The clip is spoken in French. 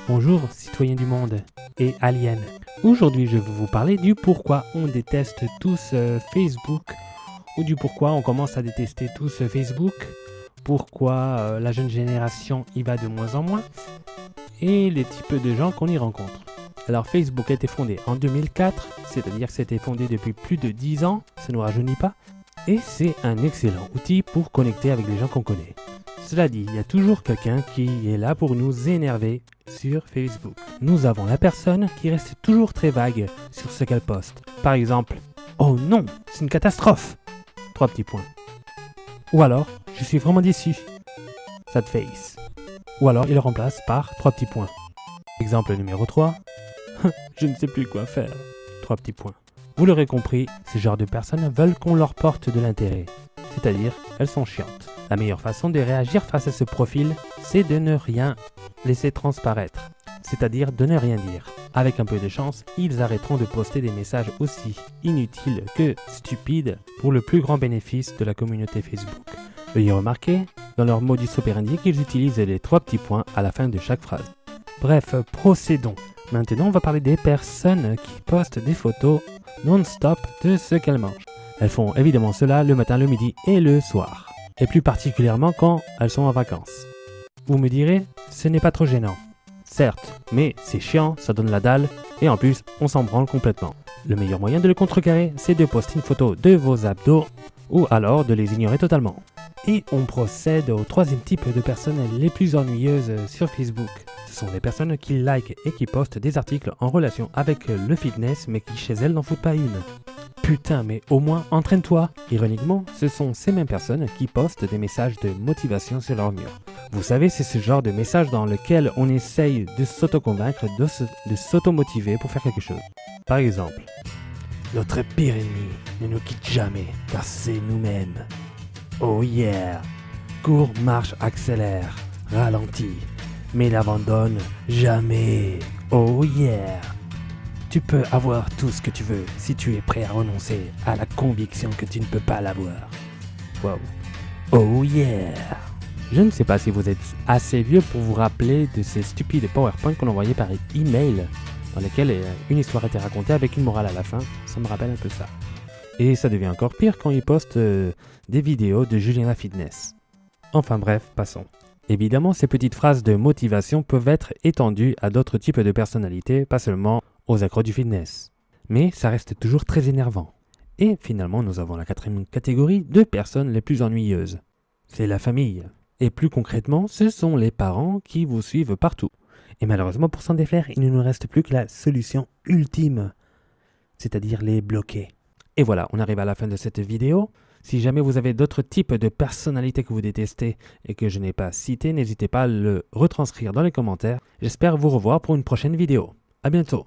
Bonjour citoyens du monde et aliens. Aujourd'hui je vais vous parler du pourquoi on déteste tous Facebook ou du pourquoi on commence à détester tous Facebook, pourquoi la jeune génération y va de moins en moins et les types de gens qu'on y rencontre. Alors Facebook a été fondé en 2004, c'est-à-dire que c'était fondé depuis plus de 10 ans, ça ne nous rajeunit pas, et c'est un excellent outil pour connecter avec les gens qu'on connaît. Cela dit, il y a toujours quelqu'un qui est là pour nous énerver sur Facebook. Nous avons la personne qui reste toujours très vague sur ce qu'elle poste. Par exemple, « Oh non, c'est une catastrophe !» 3 petits points. Ou alors, « Je suis vraiment déçu !» Sad face. Ou alors, il le remplace par 3 petits points. Exemple numéro 3. « Je ne sais plus quoi faire !» 3 petits points. Vous l'aurez compris, ce genre de personnes veulent qu'on leur porte de l'intérêt. C'est-à-dire, elles sont chiantes. La meilleure façon de réagir face à ce profil, c'est de ne rien laisser transparaître, c'est-à-dire de ne rien dire. Avec un peu de chance, ils arrêteront de poster des messages aussi inutiles que stupides pour le plus grand bénéfice de la communauté Facebook. Veuillez remarquer, dans leur modus operandi, qu'ils utilisent les 3 petits points à la fin de chaque phrase. Bref, procédons. Maintenant, on va parler des personnes qui postent des photos non-stop de ce qu'elles mangent. Elles font évidemment cela le matin, le midi et le soir. Et plus particulièrement quand elles sont en vacances. Vous me direz, ce n'est pas trop gênant. Certes, mais c'est chiant, ça donne la dalle, et en plus, on s'en branle complètement. Le meilleur moyen de le contrecarrer, c'est de poster une photo de vos abdos, ou alors de les ignorer totalement. Et on procède au 3e type de personnes les plus ennuyeuses sur Facebook. Ce sont les personnes qui likent et qui postent des articles en relation avec le fitness, mais qui chez elles n'en foutent pas une. Putain, mais au moins entraîne-toi. Ironiquement, ce sont ces mêmes personnes qui postent des messages de motivation sur leur mur. Vous savez, c'est ce genre de message dans lequel on essaye de s'auto-convaincre, de s'auto-motiver pour faire quelque chose. Par exemple, « Notre pire ennemi ne nous quitte jamais, car c'est nous-mêmes. Oh yeah! Cours, marche, accélère, ralentis, mais n'abandonne jamais. Oh yeah! Tu peux avoir tout ce que tu veux si tu es prêt à renoncer à la conviction que tu ne peux pas l'avoir. Wow. Oh yeah! Je ne sais pas si vous êtes assez vieux pour vous rappeler de ces stupides PowerPoint qu'on envoyait par email, dans lesquels une histoire était racontée avec une morale à la fin. Ça me rappelle un peu ça. Et ça devient encore pire quand ils postent des vidéos de Julien Fitness. Enfin bref, passons. Évidemment, ces petites phrases de motivation peuvent être étendues à d'autres types de personnalités, pas seulement aux accros du fitness. Mais ça reste toujours très énervant. Et finalement, nous avons la 4e catégorie de personnes les plus ennuyeuses. C'est la famille. Et plus concrètement, ce sont les parents qui vous suivent partout. Et malheureusement, pour s'en défaire, il ne nous reste plus que la solution ultime, c'est-à-dire les bloquer. Et voilà, on arrive à la fin de cette vidéo. Si jamais vous avez d'autres types de personnalités que vous détestez et que je n'ai pas cité, n'hésitez pas à le retranscrire dans les commentaires. J'espère vous revoir pour une prochaine vidéo. À bientôt.